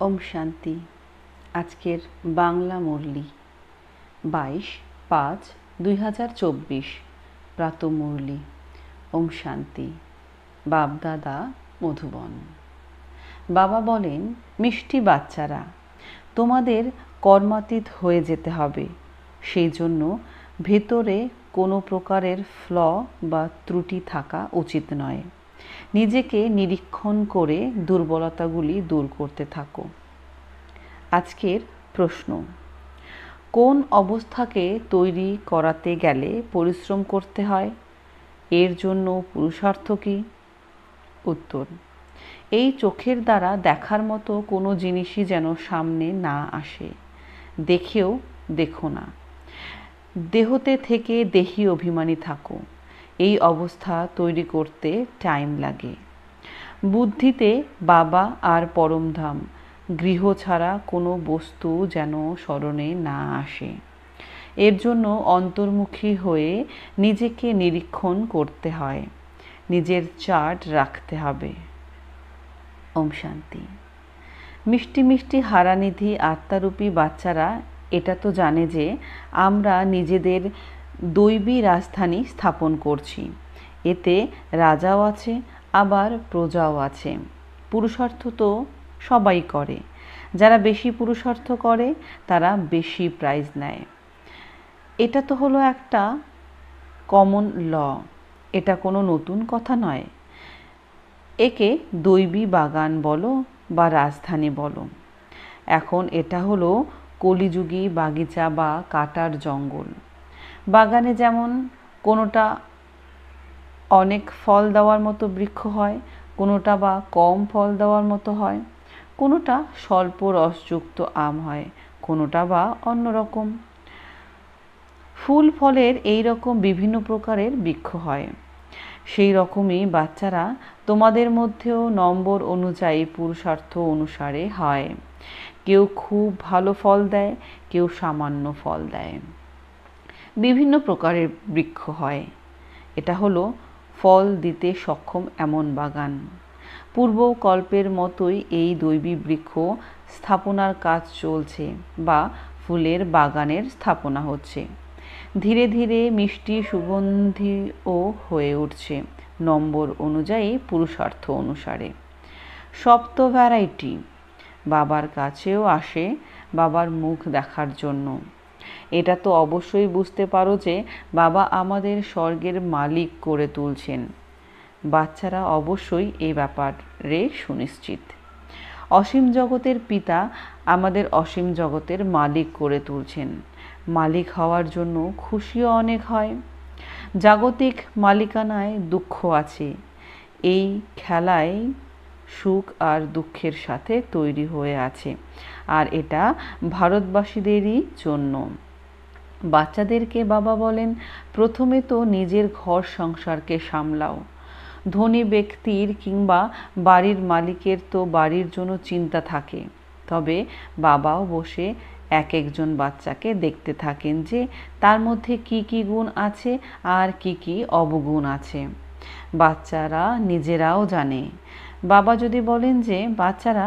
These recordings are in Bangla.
ওম শান্তি। আজকের বাংলা মুরলি 22/5/2024 প্রাত মুরলি। ওম শান্তি। বাপদাদা মধুবন। বাবা বলেন, মিষ্টি বাচ্চারা, তোমাদের কর্মাতীত হয়ে যেতে হবে। সেই জন্য ভেতরে কোনো প্রকারের ফ্ল বা ত্রুটি থাকা উচিত নয়। নিজেকে নিরীক্ষণ করে দুর্বলতাগুলি দূর করতে থাকো। আজকের প্রশ্ন: কোন অবস্থাকে তৈরি করাতে গেলে পরিশ্রম করতে হয়? এর জন্য পুরুষার্থ কী? উত্তর: এই চোখের দ্বারা দেখার মতো কোনো জিনিসই যেন সামনে না আসে। দেখেও দেখো না। দেহতে থেকে দেহি অভিমানী থাকো। এই অবস্থা তৈরি করতে টাইম লাগে। বুদ্ধিতে বাবা আর পরমধাম, গৃহ ছাড়া কোনো বস্তু যেন স্মরণে না আসে। এর জন্য অন্তর্মুখী হয়ে নিজেকে নিরীক্ষণ করতে হয়। নিজের চার্ট রাখতে হবে। ওম শান্তি। মিষ্টি মিষ্টি হারানিধি আত্মারূপী বাচ্চারা এটা তো জানে যে আমরা নিজেদের দৈবী রাজধানী স্থাপন করছি। এতে রাজাও আছে, আবার প্রজাও আছে। পুরুষার্থ তো সবাই করে। যারা বেশি পুরুষার্থ করে তারা বেশি প্রাইজ নেয়। এটা তো হলো একটা কমন ল। এটা কোনো নতুন কথা নয়। একে দৈবী বাগান বলো বা রাজধানী বলো। এখন এটা হলো কলিযুগী বাগিচা বা কাটার জঙ্গল। বাগানে যেমন কোনোটা অনেক ফল দেওয়ার মতো বৃক্ষ হয়, কোনোটা বা কম ফল দেওয়ার মতো হয়, কোনোটা স্বল্প রসযুক্ত আম হয়, কোনোটা বা অন্যরকম ফুল ফলের এই রকম বিভিন্ন প্রকারের বৃক্ষ হয়। সেই রকমই বাচ্চারা তোমাদের মধ্যেও নম্বর অনুযায়ী পুরুষার্থ অনুসারে হয়। কেউ খুব ভালো ফল দেয়, কেউ সামান্য ফল দেয়। বিভিন্ন প্রকারের বৃক্ষ হয়। এটা হলো ফল দিতে সক্ষম এমন বাগান। পূর্বকল্পের মতোই এই দৈবী বৃক্ষ স্থাপনার কাজ চলছে বা ফুলের বাগানের স্থাপনা হচ্ছে। ধীরে ধীরে মিষ্টি সুগন্ধিও হয়ে উঠছে নম্বর অনুযায়ী পুরুষার্থ অনুসারে। সপ্ত ভ্যারাইটি বাবার কাছেও আসে বাবার মুখ দেখার জন্য। এটা তো অবশ্যই বুঝতে পারো যে বাবা আমাদের স্বর্গের মালিক করে তুলছেন। বাচ্চারা অবশ্যই এই ব্যাপারে সুনিশ্চিত। অসীম জগতের পিতা আমাদের অসীম জগতের মালিক করে তুলছেন। মালিক হওয়ার জন্য খুশিও অনেক হয়। জাগতিক মালিকানায় দুঃখ আছে। এই খেলায় সুখ আর দুঃখের সাথে তৈরি হয়ে আছে, আর এটা ভারতবাসীদেরই জন্য। বাচ্চাদেরকে বাবা বলেন, প্রথমে তো নিজের ঘর সংসারকে সামলাও। ধনী ব্যক্তির কিংবা বাড়ির মালিকের তো বাড়ির জন্য চিন্তা থাকে, তবে বাবাও বসে এক একজন বাচ্চাকে দেখতে থাকেন যে তার মধ্যে কি কি গুণ আছে আর কি কি অবগুণ আছে। বাচ্চারা নিজেরাও জানে। বাবা যদি বলেন যে বাচ্চারা,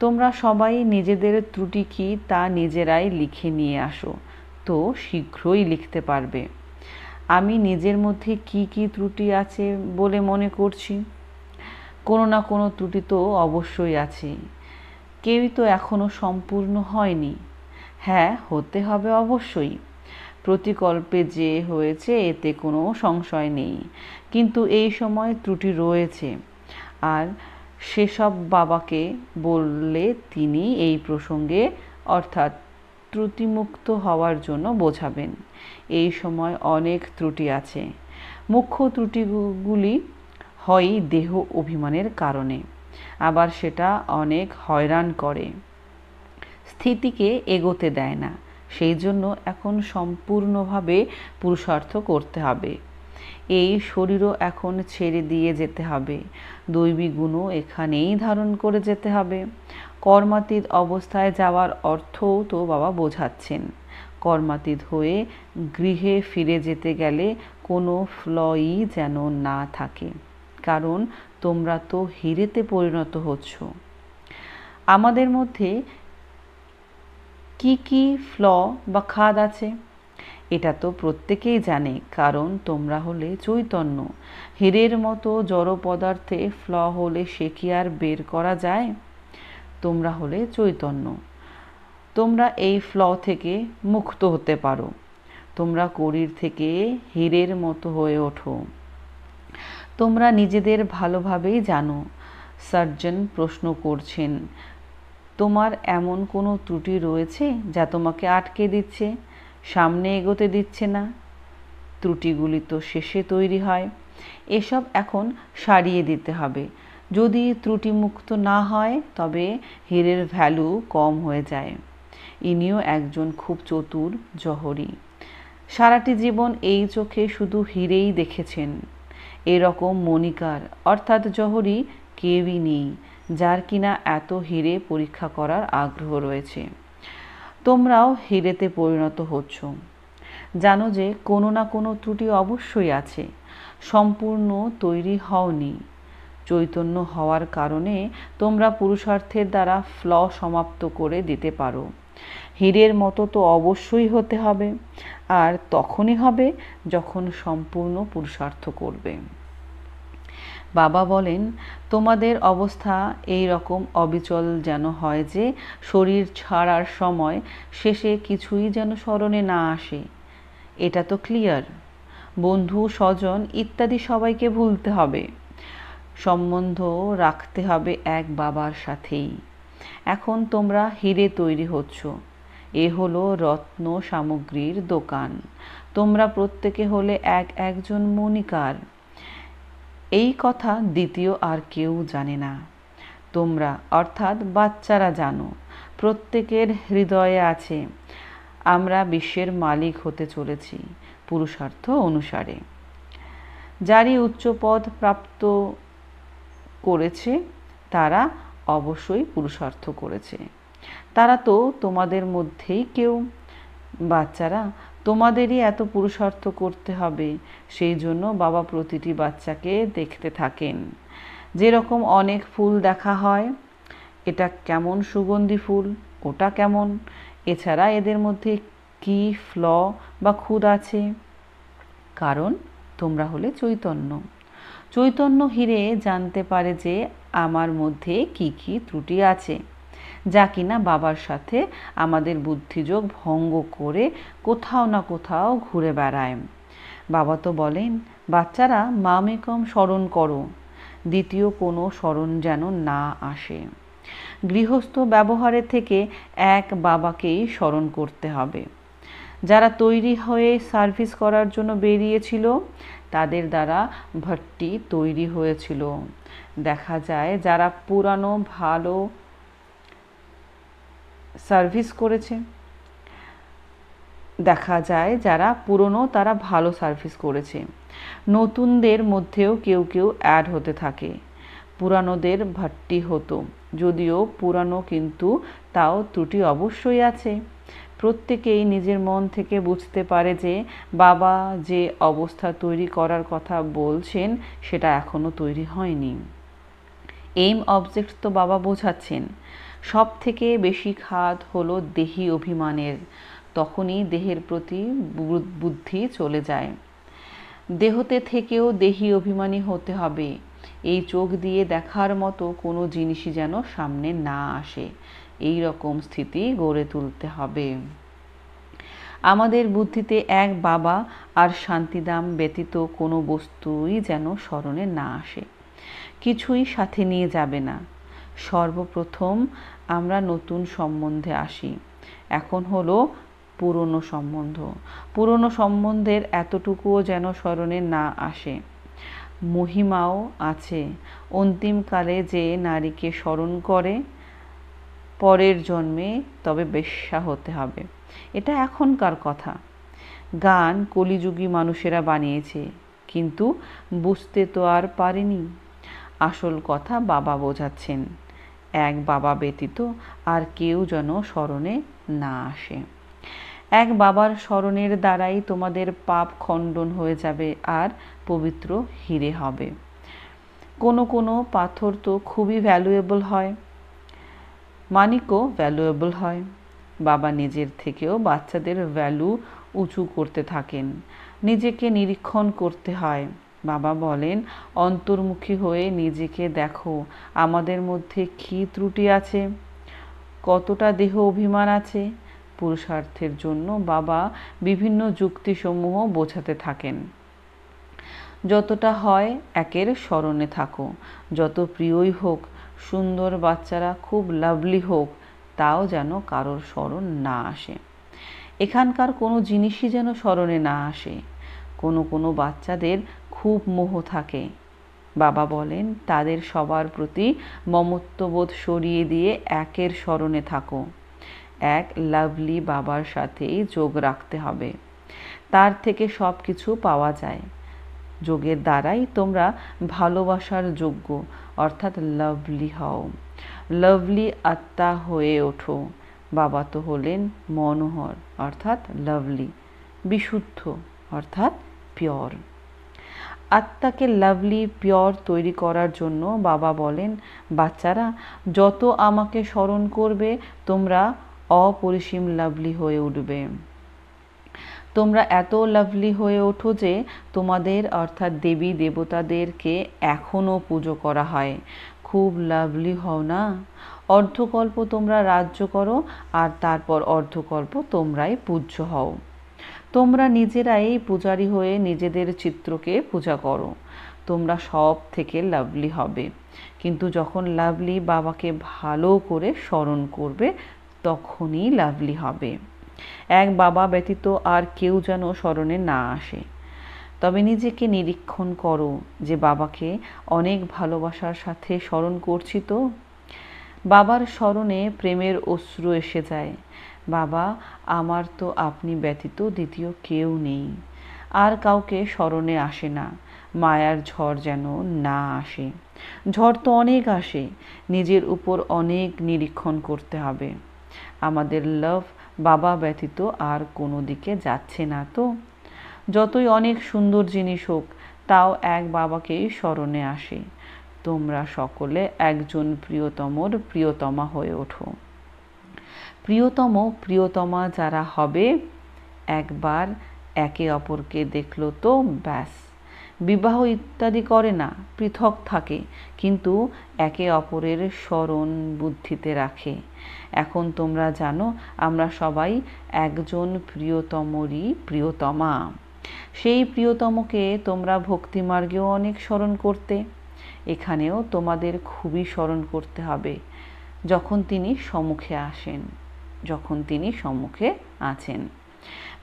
তোমরা সবাই নিজেদের ত্রুটি কি তা নিজেরাই লিখে নিয়ে আসো, তো শীঘ্রই লিখতে পারবে। আমি নিজের মধ্যে কি কি ত্রুটি আছে বলে মনে করছি? কোনো না কোনো ত্রুটি তো অবশ্যই আছে। কেউই তো এখনো সম্পূর্ণ হয়নি। হ্যাঁ, হতে হবে অবশ্যই। প্রতিকল্পে যে হয়েছে এতে কোনো সংশয় নেই, কিন্তু এই সময় ত্রুটি রয়েছে। আর সেসব বাবাকে বললে তিনি এই প্রসঙ্গে অর্থাৎ ত্রুটিমুক্ত হওয়ার জন্য বোঝাবেন। এই সময় অনেক ত্রুটি আছে। মুখ্য ত্রুটিগুলি হয় দেহ অভিমানের কারণে, আবার সেটা অনেক হয়রান করে, স্থিতিকে এগোতে দেয় না। সেই জন্য এখন সম্পূর্ণভাবে পুরুষার্থ করতে হবে। এই শরীরও এখন ছেড়ে দিয়ে যেতে হবে। দৈবী গুণও এখানেই ধারণ করে যেতে হবে। কর্মাতীত অবস্থায় যাওয়ার অর্থও তো বাবা বোঝাচ্ছেন। কর্মাতীত হয়ে গৃহে ফিরে যেতে গেলে কোনো ফ্লই যেন না থাকে, কারণ তোমরা তো হিরেতে পরিণত হচ্ছ। আমাদের মধ্যে কি কি ফ্ল বা খাদ আছে এটা তো প্রত্যেকেই জানে, কারণ তোমরা হলে চৈতন্য। হীরের মতো জড় পদার্থে ফ্ল হলে সে কি আর বের করা যায়? তোমরা হলে চৈতন্য, তোমরা এই ফ্ল থেকে মুক্ত হতে পারো। তোমরা কড়ির থেকে হীরের মতো হয়ে ওঠো। তোমরা নিজেদের ভালোভাবেই জানো। সার্জন প্রশ্ন করছেন, তোমার এমন কোনো ত্রুটি রয়েছে যা তোমাকে আটকে দিচ্ছে, সামনে এগোতে দিচ্ছে না? ত্রুটিগুলি তো শেষে তৈরি হয়, এসব এখন সারিয়ে দিতে হবে। যদি ত্রুটিমুক্ত না হয় তবে হীরের ভ্যালু কম হয়ে যায়। ইনিও একজন খুব চতুর জহরি। সারাটি জীবন এই চোখে শুধু হীরেই দেখেছেন। এরকম মণিকার অর্থাৎ জহরি কেউই নেই যার কিনা এত হীরে পরীক্ষা করার আগ্রহ রয়েছে। তোমরাও হীরেতে পরিণত হচ্ছ। জানো যে কোনো না কোনো ত্রুটি অবশ্যই আছে, সম্পূর্ণ তৈরি হওনি। চৈতন্য হওয়ার কারণে তোমরা পুরুষার্থের দ্বারা ফ্ল সমাপ্ত করে দিতে পারো। হীরের মতো তো অবশ্যই হতে হবে, আর তখনই হবে যখন সম্পূর্ণ পুরুষার্থ করবে। বাবা বলেন, তোমাদের অবস্থা এই রকম অবিচল যেন হয় যে শরীর ছাড়ার সময় শেষে কিছুই যেন স্মরণে না আসে। এটা তো ক্লিয়ার। বন্ধু, স্বজন ইত্যাদি সবাইকে ভুলতে হবে, সম্বন্ধ রাখতে হবে এক বাবার সাথেই। এখন তোমরা হীরে তৈরি হচ্ছ। এ হলো রত্ন সামগ্রীর দোকান। তোমরা প্রত্যেকে হলে একজন মণিকার। এই কথা দ্বিতীয় আর কেউ জানে না। তোমরা অর্থাৎ বাচ্চারা জানো। প্রত্যেকের হৃদয়ে আছে, আমরা বিশ্বের মালিক হতে চলেছি পুরুষার্থ অনুসারে। যারই উচ্চ পদ প্রাপ্ত করেছে তারা অবশ্যই পুরুষার্থ করেছে। তারা তো তোমাদের মধ্যেই কেউ। বাচ্চারা, তোমাদেরই এত পুরুষার্থ করতে হবে। সেই জন্য বাবা প্রতিটি বাচ্চাকে দেখতে থাকেন। যেরকম অনেক ফুল দেখা হয়, এটা কেমন সুগন্ধি ফুল, ওটা কেমন, এছাড়া এদের মধ্যে কি ফ্ল বা খুঁত আছে? কারণ তোমরা হলে চৈতন্য। চৈতন্য হীরে জানতে পারে যে আমার মধ্যে কি কি ত্রুটি আছে, যা কিনা বাবার সাথে আমাদের বুদ্ধিযোগ ভঙ্গ করে কোথাও না কোথাও ঘুরে বেড়ায়। বাবা তো বলেন, বাচ্চারা মামেকম স্মরণ করো, দ্বিতীয় কোনো স্মরণ যেন না আসে। গৃহস্থ ব্যবহারের থেকে এক বাবাকেই স্মরণ করতে হবে। যারা তৈরি হয়ে সার্ভিস করার জন্য বেরিয়েছিল তাদের দ্বারা ভট্টি তৈরি হয়েছিল। দেখা যায় যারা পুরানো ভালো সার্ভিস করেছে, দেখা যায় যারা পুরনো তারা ভালো সার্ভিস করেছে। নতুনদের মধ্যেও কেউ কেউ অ্যাড হতে থাকে। পুরানোদের ভট্টি হতো, যদিও পুরানো, কিন্তু তাও ত্রুটি অবশ্যই আছে। প্রত্যেকেই নিজের মন থেকে বুঝতে পারে যে বাবা যে অবস্থা তৈরি করার কথা বলছেন সেটা এখনো তৈরি হয়নি। এইম অবজেক্ট তো বাবা বোঝাচ্ছেন। সব থেকে বেশি খাদ হলো দেহি অভিমানের। তখনই দেহের প্রতি বুদ্ধি চলে যায়। দেহতে থেকেও দেহি অভিমানী হতে হবে। এই চোখ দিয়ে দেখার মতো কোনো জিনিসই যেন সামনে না আসে, এই রকম স্থিতি গড়ে তুলতে হবে। আমাদের বুদ্ধিতে এক বাবা আর শান্তিদাম ব্যতীত কোনো বস্তুই যেন স্মরণে না আসে। কিছুই সাথে নিয়ে যাবে না। সর্বপ্রথম আমরা নতুন সম্বন্ধে আসি। এখন হলো পুরনো সম্বন্ধ। পুরনো সম্বন্ধের এতটুকুও যেন স্মরণে না আসে। মহিমাও আছে। অন্তিমকালে যে নারীকে স্মরণ করে পরের জন্মে তবে বেশ্যা হতে হবে। এটা এখনকার কথা। গান কলিযুগী মানুষেরা বানিয়েছে, কিন্তু বুঝতে তো আর পারেনি। আসল কথা বাবা বোঝাচ্ছেন, এক বাবা ব্যতীত আর কেউ যেন স্মরণে না আসে। এক বাবার স্মরণের দ্বারাই তোমাদের পাপ খণ্ডন হয়ে যাবে আর পবিত্র হীরে হবে। কোনো কোনো পাথর তো খুবই ভ্যালুয়েবল হয়। মানিকও ভ্যালুয়েবল হয়। বাবা নিজের থেকেও বাচ্চাদের ভ্যালু উঁচু করতে থাকেন। নিজেকে নিরীক্ষণ করতে হয়। বাবা বলেন, অন্তর্মুখী হয়ে নিজেকে দেখো, আমাদের মধ্যে কী ত্রুটি আছে, কতটা দেহ অভিমান আছে। পুরুষার্থের জন্য বাবা বিভিন্ন যুক্তিসমূহ বোঝাতে থাকেন। যতটা হয় একের স্মরণে থাকো, যত প্রিয়ই হোক, সুন্দর বাচ্চারা খুব লাভলি হোক, তাও যেন কারোর স্মরণ না আসে। এখানকার কোনো জিনিসই যেন স্মরণে না আসে। কোনো কোনো বাচ্চাদের খুব মোহ থাকে। বাবা বলেন, তাদের সবার প্রতি মমত্ববোধ সরিয়ে দিয়ে একের স্মরণে থাকো। এক লাভলি বাবার সাথেই যোগ রাখতে হবে। তার থেকে সব কিছু পাওয়া যায়। যোগের দ্বারাই তোমরা ভালোবাসার যোগ্য, অর্থাৎ লাভলি হও। লাভলি আত্মা হয়ে ওঠো। বাবা তো হলেন মনোহর, অর্থাৎ লাভলি, বিশুদ্ধ, অর্থাৎ পিওর। আত্মাকে লাভলি পিওর তৈরি করার জন্য বাবা বলেন, বাচ্চারা, যত আমাকে স্মরণ করবে তোমরা অপরিসীম লাভলি হয়ে উঠবে। তোমরা এত লাভলি হয়ে ওঠো যে তোমাদের অর্থাৎ দেবী দেবতাদেরকে এখনও পুজো করা হয়। খুব লাভলি হও না? অর্ধকল্প তোমরা রাজ্য করো, আর তারপর অর্ধকল্প তোমরাই পূজ্য হও। তোমরা নিজেরাই পূজারী হয়ে নিজেদের চিত্রকে পূজা করো। তোমরা সব থেকে লাভলি হবে। কিন্তু যখন লাভলি বাবাকে ভালো করে স্মরণ করবে, তখনই লাভলি হবে। এক বাবা ব্যতীত আর কেউ যেন স্মরণে না আসে। তবে নিজেকে নিরীক্ষণ করো যে বাবাকে অনেক ভালোবাসার সাথে স্মরণ করছি তো। বাবার স্মরণে প্রেমের অশ্রু এসে যায়। বাবা, আমার তো আপনি ব্যতীত দ্বিতীয় কেউ নেই। আর কাউকে স্মরণে আসে না। মায়ার ঝড় যেন না আসে। ঝড় তো অনেক আসে, নিজের উপর অনেক নিরীক্ষণ করতে হবে। আমাদের লাভ বাবা ব্যতীত আর কোনো দিকে যাচ্ছে না তো। যতই অনেক সুন্দর জিনিস হোক, তাও এক বাবাকেই স্মরণে আসে। তোমরা সকলে একজন প্রিয়তমর প্রিয়তমা হয়ে ওঠো। প্রিয়তম প্রিয়তমা যারা হবে, একবার একে অপরকে দেখলো তো ব্যাস। বিবাহ ইত্যাদি করে না, পৃথক থাকে, কিন্তু একে অপরের স্মরণ বুদ্ধিতে রাখে। এখন তোমরা জানো আমরা সবাই একজন প্রিয়তমরই প্রিয়তমা। সেই প্রিয়তমকে তোমরা ভক্তিমার্গেও অনেক স্মরণ করতে। এখানেও তোমাদের খুবই স্মরণ করতে হবে যখন তিনি সম্মুখে আসেন, যখন তিনি সম্মুখে আছেন।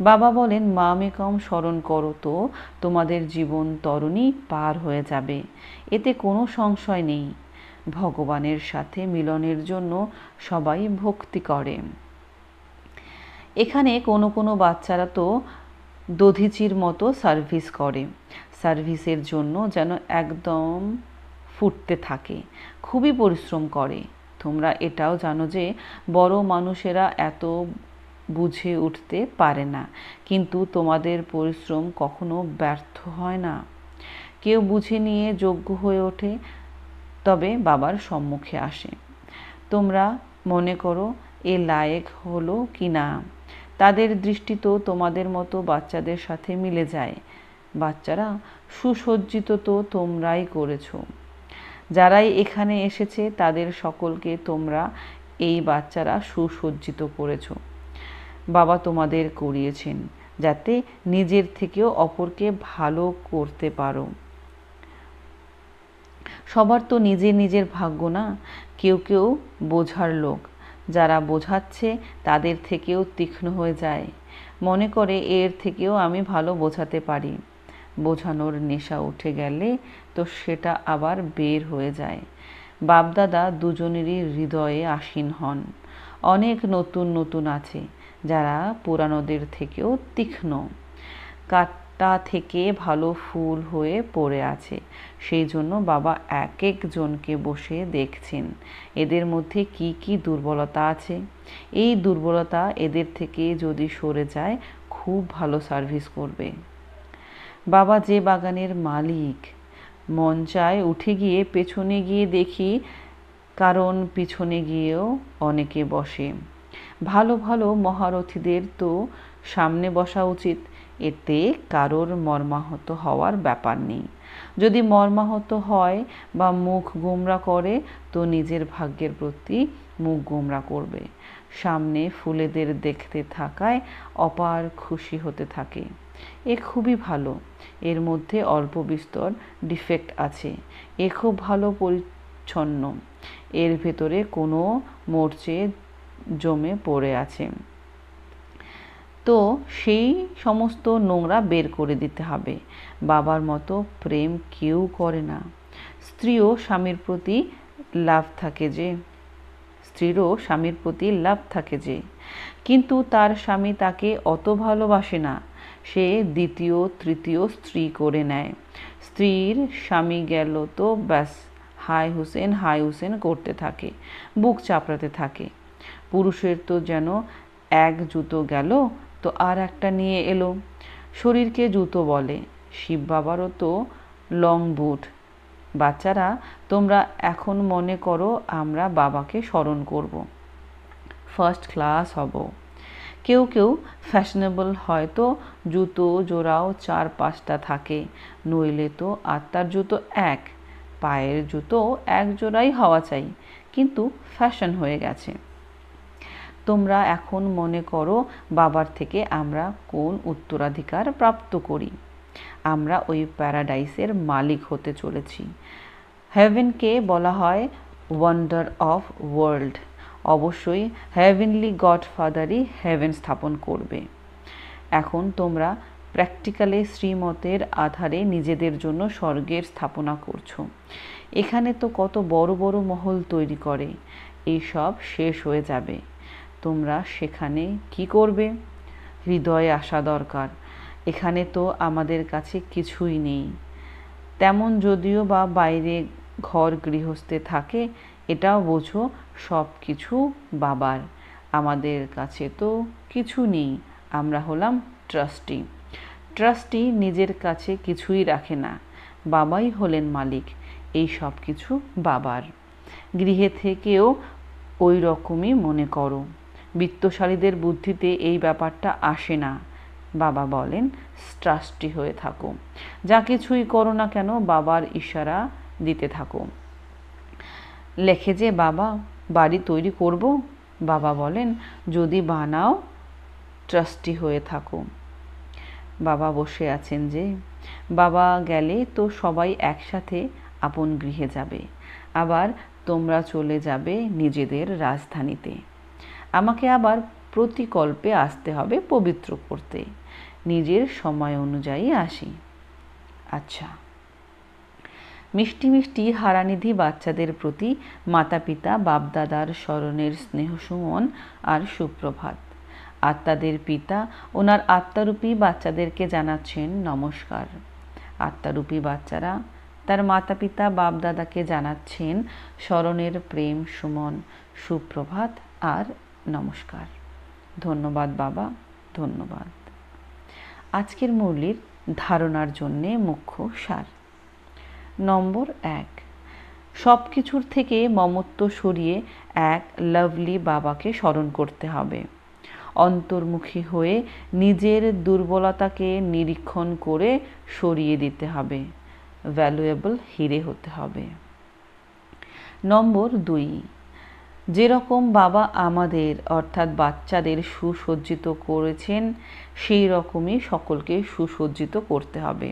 বাবা বলেন, মামেকম স্মরণ করো তো তোমাদের জীবন তরণী পার হয়ে যাবে, এতে কোনো সংশয় নেই। ভগবানের সাথে মিলনের জন্য সবাই ভক্তি করে। এখানে কোনো কোনো বাচ্চারা তো দধিচির মতো সার্ভিস করে। সার্ভিসের জন্য যেন একদম ফুটতে থাকে, খুবই পরিশ্রম করে। তোমরা এটাও জানো যে বড় মানুষেরা এত বুঝে উঠতে পারে না, কিন্তু তোমাদের পরিশ্রম কখনো ব্যর্থ হয় না। কেউ বুঝে নিয়ে যোগ্য হয়ে ওঠে, তবে বাবার সম্মুখে আসে। তোমরা মনে করো এ লায়েক হলো কি না। তাদের দৃষ্টি তো তোমাদের মতো বাচ্চাদের সাথে মিলে যায়। বাচ্চারা, সুসজ্জিত তো তোমরাই করেছো। যারাই এখানে এসেছে তাদের সকলকে তোমরা এই বাচ্চারা সুসজ্জিত করেছো। বাবা তোমাদের করিয়েছেন যাতে নিজের থেকেও অপরকে ভালো করতে পারো। সবার তো নিজের নিজের ভাগ্য না। কেউ কেউ বোঝার লোক, যারা বোঝাচ্ছে তাদের থেকেও তীক্ষ্ণ হয়ে যায়। মনে করে এর থেকেও আমি ভালো বোঝাতে পারি। বোঝানোর নেশা উঠে গেলে তো সেটা আবার বের হয়ে যায়। বাপদাদা দুজনেরই হৃদয়ে আসীন হন। অনেক নতুন নতুন আছে যারা পুরানোদের থেকেও তীক্ষ্ণ। কাঁটা থেকে ভালো ফুল হয়ে পড়ে আছে, সেই জন্য বাবা এক একজনকে বসে দেখছেন এদের মধ্যে কি কি দুর্বলতা আছে। এই দুর্বলতা এদের থেকে যদি সরে যায়, খুব ভালো সার্ভিস করবে। বাবা যে বাগানের মালিক, মন চায় উঠে গিয়ে পেছনে গিয়ে দেখি কারণ পিছনে গিয়েও অনেকে বসে। ভালো ভালো মহারথীদের তো সামনে বসা উচিত, এতে কারোর মর্মাহত হওয়ার ব্যাপার নেই। যদি মর্মাহত হয় বা মুখ গোমরা করে তো নিজের ভাগ্যের প্রতি মুখ গোমরা করবে। সামনে ফুলেদের দেখতে থাকায় অপার খুশি হতে থাকে। এ খুবই ভালো। এর মধ্যে অল্প বিস্তর ডিফেক্ট আছে। এ খুব ভালো পরিচ্ছন্ন। এর ভেতরে কোনো মরচে জমে পড়ে আছে, তো সেই সমস্ত নোংরা বের করে দিতে হবে। বাবার মতো প্রেম কেউ করে না। স্ত্রীরও স্বামীর প্রতি লাভ থাকে যে, কিন্তু তার স্বামী তাকে অত ভালোবাসে না। সে দ্বিতীয় তৃতীয় স্ত্রী করে নেয়। স্ত্রীর স্বামী গেল তো ব্যাস হাই হুসেন করতে থাকে, বুক চাপড়াতে থাকে। পুরুষের তো যেন এক জুতো গেল তো আর একটা নিয়ে এলো। শরীরকে জুতো বলে, শিব বাবারও তো লং বুট। বাচ্চারা, তোমরা এখন মনে করো আমরা বাবাকে স্মরণ করব, ফার্স্ট ক্লাস হব। কেউ কেউ ফ্যাশনেবল হয়তো জুতো জোড়াও 4-5টা থাকে, নইলে তো আত্মার জুতো এক, পায়ের জুতো এক জোড়াই হওয়া চাই, কিন্তু ফ্যাশন হয়ে গেছে। তোমরা এখন মনে করো বাবার থেকে আমরা কোন উত্তরাধিকার প্রাপ্ত করি। আমরা ওই প্যারাডাইসের মালিক হতে চলেছি। হেভেনকে বলা হয় ওয়ান্ডার অফ ওয়ার্ল্ড। অবশ্যই হেভেনলি গডফাদারই হেভেন স্থাপন করবে। এখন তোমরা প্র্যাকটিক্যালে শ্রীমতের আধারে নিজেদের জন্য স্বর্গের স্থাপনা করছো। এখানে তো কত বড় বড় মহল তৈরি করে, এইসব শেষ হয়ে যাবে। তোমরা সেখানে কি করবে? হৃদয়ে আসা দরকার। এখানে তো আমাদের কাছে কিছুই নেই তেমন, যদিও বা বাইরে ঘর গৃহস্থে থাকে, এটাও বোঝো সব কিছু বাবার। আমাদের কাছে তো কিছু নেই, আমরা হলাম ট্রাস্টি। ট্রাস্টি নিজের কাছে কিছুই রাখে না, বাবাই হলেন মালিক। এই সব কিছু বাবার। গৃহে থেকেও ওই রকমই মনে করো। বিত্তশালীদের বুদ্ধিতে এই ব্যাপারটা আসে না। বাবা বলেন ট্রাস্টি হয়ে থাকো, যা কিছুই করো না কেন বাবার ইশারা দিতে থাকো। লেখে যে বাবা বাড়ি তৈরি করব, বাবা বলেন যদি বানাও ট্রাস্টি হয়ে থাকো। বাবা বসে আছেন যে, বাবা গেলে তো সবাই একসাথে আপন গৃহে যাবে, আবার তোমরা চলে যাবে নিজেদের রাজধানীতে। আমাকে আবার প্রতিকল্পে আসতে হবে পবিত্র করতে। নিজের সময় অনুযায়ী আসি। আচ্ছা। মিষ্টি মিষ্টি হারানিধি বাচ্চাদের প্রতি মাতা পিতা বাপদাদার স্মরণের স্নেহসুমন আর সুপ্রভাত। আত্মাদের পিতা ওনার আত্মারূপী বাচ্চাদেরকে জানাচ্ছেন নমস্কার। আত্মারূপী বাচ্চারা তার মাতা পিতা বাপদাদাকে জানাচ্ছেন স্মরণের প্রেম সুমন, সুপ্রভাত আর নমস্কার। ধন্যবাদ বাবা, ধন্যবাদ। আজকের মুরলির ধারণার জন্যে মুখ্য সার। নম্বর 1, সব কিছুর থেকে মমত্ব সরিয়ে এক লাভলি বাবাকে স্মরণ করতে হবে। অন্তর্মুখী হয়ে নিজের দুর্বলতাকে নিরীক্ষণ করে সরিয়ে দিতে হবে। ভ্যালুয়েবল হিরে হতে হবে। নম্বর 2, যেরকম বাবা আমাদের অর্থাৎ বাচ্চাদের সুসজ্জিত করেছেন সেই রকমই সকলকে সুসজ্জিত করতে হবে।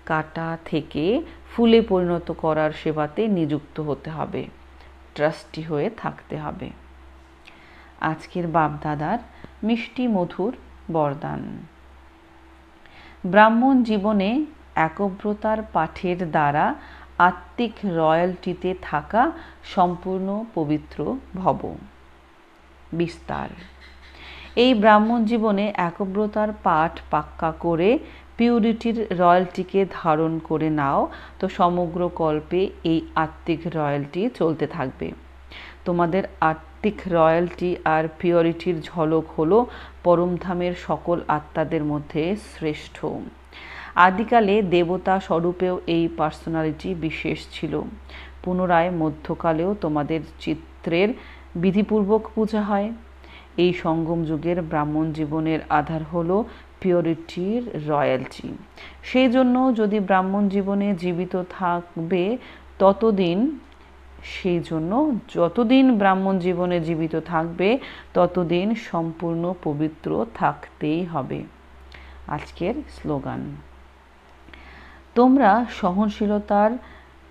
কাটা থেকে ফুলে পরিণত করার সেবাতে নিযুক্ত হতে হবে। ট্রাস্টি হয়ে থাকতে হবে। আজকের বাপদাদার মিষ্টি মধুর বরদান। ব্রাহ্মণ জীবনে একব্রতার পাঠের দ্বারা আত্মিক রয়্যালটিতে থাকা সম্পূর্ণ পবিত্র ভব। বিস্তার। এই ব্রাহ্মণ জীবনে একব্রতার পাঠ পাক্কা করে পিউরিটির রয়্যালটিকে ধারণ করে নাও, তো সমগ্র কল্পে এই আত্মিক রয়্যালটি চলতে থাকবে। তোমাদের আত্মিক রয়্যালটি আর পিউরিটির ঝলক হলো পরমধামের সকল আত্মাদের মধ্যে শ্রেষ্ঠ। আদিকালে দেবতা স্বরূপেও এই পার্সোনালিটি বিশেষ ছিল। পুনরায় মধ্যকালেও তোমাদের চিত্রের বিধিপূর্বক পূজা হয়। এই সঙ্গম যুগের ব্রাহ্মণ জীবনের আধার হলো পিওরিটির রয়্যালটি। সেই জন্য যদি ব্রাহ্মণ জীবনে জীবিত থাকবে ততদিন যতদিন ব্রাহ্মণ জীবনে জীবিত থাকবে ততদিন সম্পূর্ণ পবিত্র থাকতেই হবে। আজকের স্লোগান, তোমরা সহনশীলতার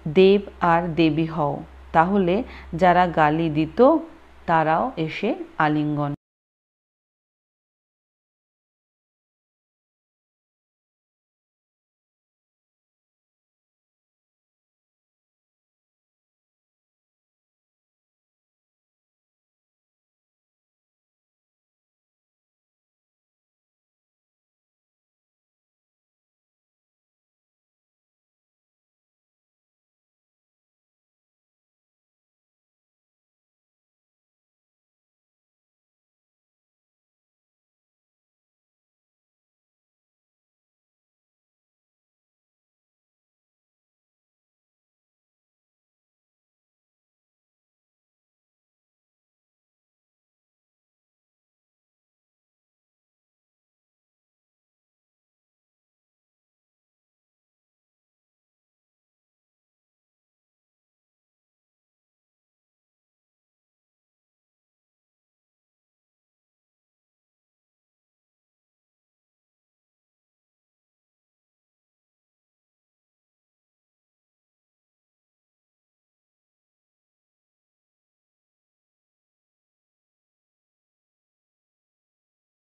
দেব আর দেবী হও, তাহলে যারা গালি দিত তারাও এসে আলিঙ্গন